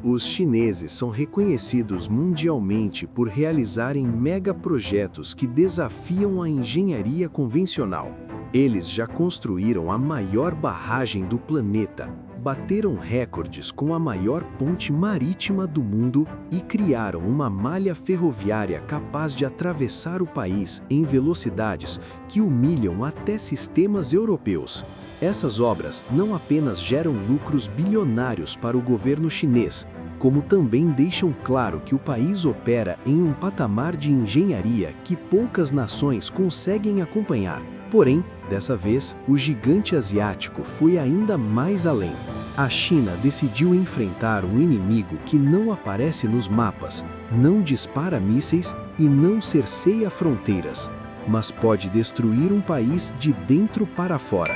Os chineses são reconhecidos mundialmente por realizarem megaprojetos que desafiam a engenharia convencional. Eles já construíram a maior barragem do planeta, bateram recordes com a maior ponte marítima do mundo e criaram uma malha ferroviária capaz de atravessar o país em velocidades que humilham até sistemas europeus. Essas obras não apenas geram lucros bilionários para o governo chinês, como também deixam claro que o país opera em um patamar de engenharia que poucas nações conseguem acompanhar. Porém, dessa vez, o gigante asiático foi ainda mais além. A China decidiu enfrentar um inimigo que não aparece nos mapas, não dispara mísseis e não cerceia fronteiras, mas pode destruir um país de dentro para fora.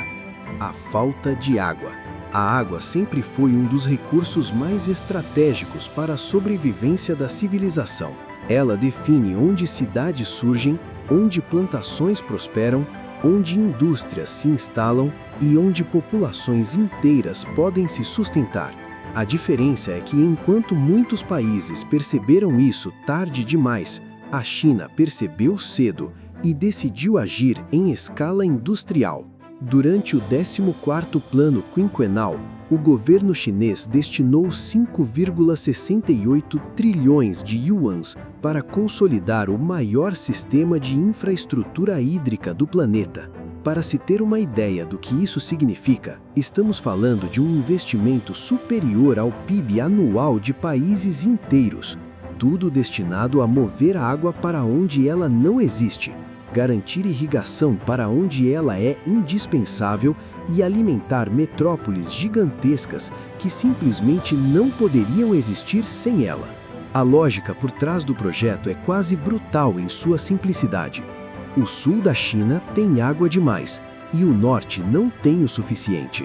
A falta de água. A água sempre foi um dos recursos mais estratégicos para a sobrevivência da civilização. Ela define onde cidades surgem, onde plantações prosperam, onde indústrias se instalam e onde populações inteiras podem se sustentar. A diferença é que enquanto muitos países perceberam isso tarde demais, a China percebeu cedo e decidiu agir em escala industrial. Durante o 14º Plano Quinquenal, o governo chinês destinou 5,68 trilhões de yuans para consolidar o maior sistema de infraestrutura hídrica do planeta. Para se ter uma ideia do que isso significa, estamos falando de um investimento superior ao PIB anual de países inteiros, tudo destinado a mover a água para onde ela não existe, garantir irrigação para onde ela é indispensável e alimentar metrópoles gigantescas que simplesmente não poderiam existir sem ela. A lógica por trás do projeto é quase brutal em sua simplicidade. O sul da China tem água demais e o norte não tem o suficiente.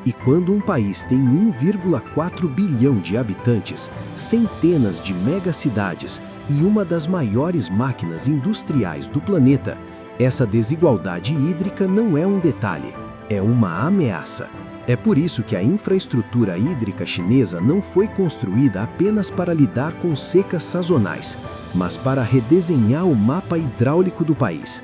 E quando um país tem 1,4 bilhão de habitantes, centenas de megacidades e uma das maiores máquinas industriais do planeta, essa desigualdade hídrica não é um detalhe, é uma ameaça. É por isso que a infraestrutura hídrica chinesa não foi construída apenas para lidar com secas sazonais, mas para redesenhar o mapa hidráulico do país.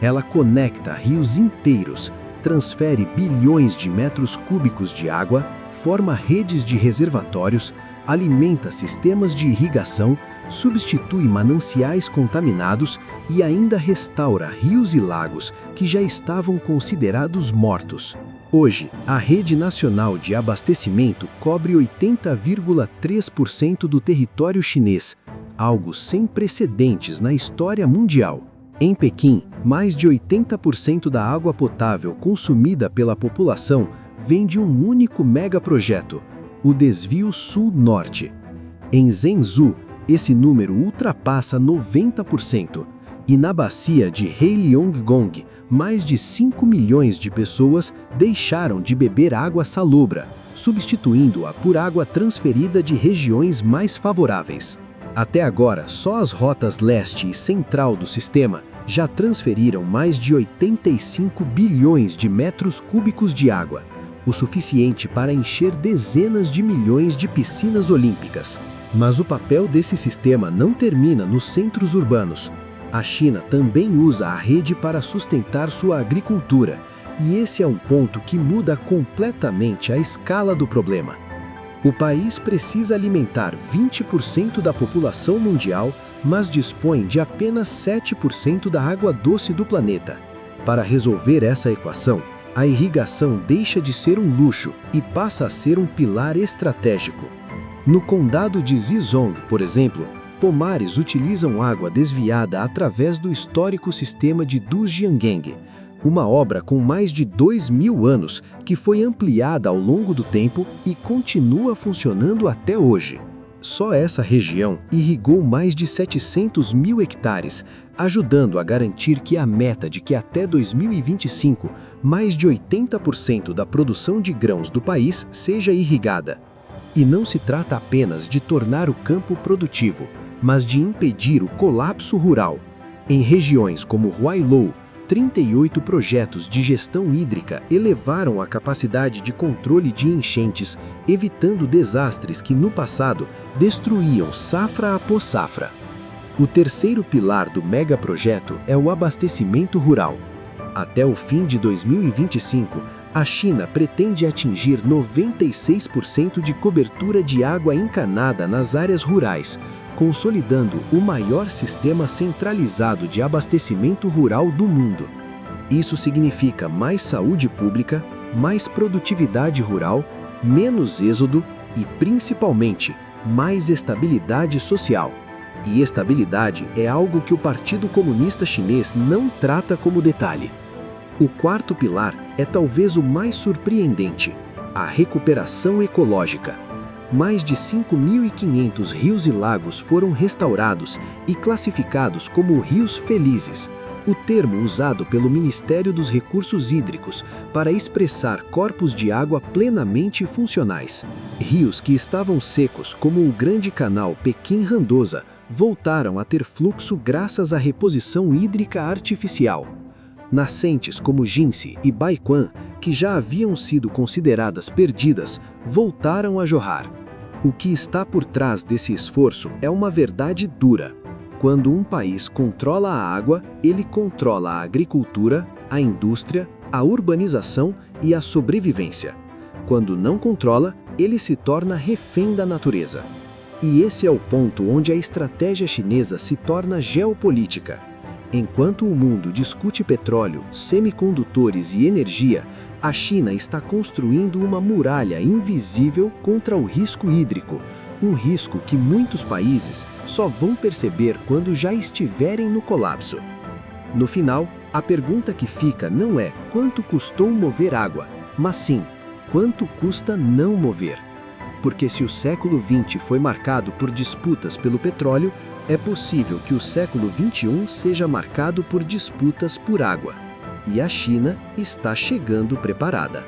Ela conecta rios inteiros, transfere bilhões de metros cúbicos de água, forma redes de reservatórios, alimenta sistemas de irrigação, substitui mananciais contaminados e ainda restaura rios e lagos que já estavam considerados mortos. Hoje, a Rede Nacional de Abastecimento cobre 80,3% do território chinês, algo sem precedentes na história mundial. Em Pequim, mais de 80% da água potável consumida pela população vem de um único megaprojeto, o Desvio Sul-Norte. Em Zhengzhou, esse número ultrapassa 90%, e na bacia de Heilongjiang, mais de 5 milhões de pessoas deixaram de beber água salobra, substituindo-a por água transferida de regiões mais favoráveis. Até agora, só as rotas leste e central do sistema já transferiram mais de 85 bilhões de metros cúbicos de água, o suficiente para encher dezenas de milhões de piscinas olímpicas. Mas o papel desse sistema não termina nos centros urbanos. A China também usa a rede para sustentar sua agricultura, e esse é um ponto que muda completamente a escala do problema. O país precisa alimentar 20% da população mundial, mas dispõe de apenas 7% da água doce do planeta. Para resolver essa equação, a irrigação deixa de ser um luxo e passa a ser um pilar estratégico. No condado de Zhejiang, por exemplo, pomares utilizam água desviada através do histórico sistema de Dujiangeng, uma obra com mais de 2.000 anos que foi ampliada ao longo do tempo e continua funcionando até hoje. Só essa região irrigou mais de 700 mil hectares, ajudando a garantir que a meta de que até 2025 mais de 80% da produção de grãos do país seja irrigada. E não se trata apenas de tornar o campo produtivo, mas de impedir o colapso rural. Em regiões como Huailou, 38 projetos de gestão hídrica elevaram a capacidade de controle de enchentes, evitando desastres que no passado destruíam safra após safra. O terceiro pilar do megaprojeto é o abastecimento rural. Até o fim de 2025, a China pretende atingir 96% de cobertura de água encanada nas áreas rurais, consolidando o maior sistema centralizado de abastecimento rural do mundo. Isso significa mais saúde pública, mais produtividade rural, menos êxodo e, principalmente, mais estabilidade social. E estabilidade é algo que o Partido Comunista Chinês não trata como detalhe. O quarto pilar é talvez o mais surpreendente: a recuperação ecológica. Mais de 5.500 rios e lagos foram restaurados e classificados como rios felizes, o termo usado pelo Ministério dos Recursos Hídricos para expressar corpos de água plenamente funcionais. Rios que estavam secos, como o grande canal Pequim-Randosa, voltaram a ter fluxo graças à reposição hídrica artificial. Nascentes como Jingxi e Baiquan, que já haviam sido consideradas perdidas, voltaram a jorrar. O que está por trás desse esforço é uma verdade dura. Quando um país controla a água, ele controla a agricultura, a indústria, a urbanização e a sobrevivência. Quando não controla, ele se torna refém da natureza. E esse é o ponto onde a estratégia chinesa se torna geopolítica. Enquanto o mundo discute petróleo, semicondutores e energia, a China está construindo uma muralha invisível contra o risco hídrico, um risco que muitos países só vão perceber quando já estiverem no colapso. No final, a pergunta que fica não é quanto custou mover água, mas sim quanto custa não mover. Porque se o século XX foi marcado por disputas pelo petróleo, é possível que o século XXI seja marcado por disputas por água. E a China está chegando preparada.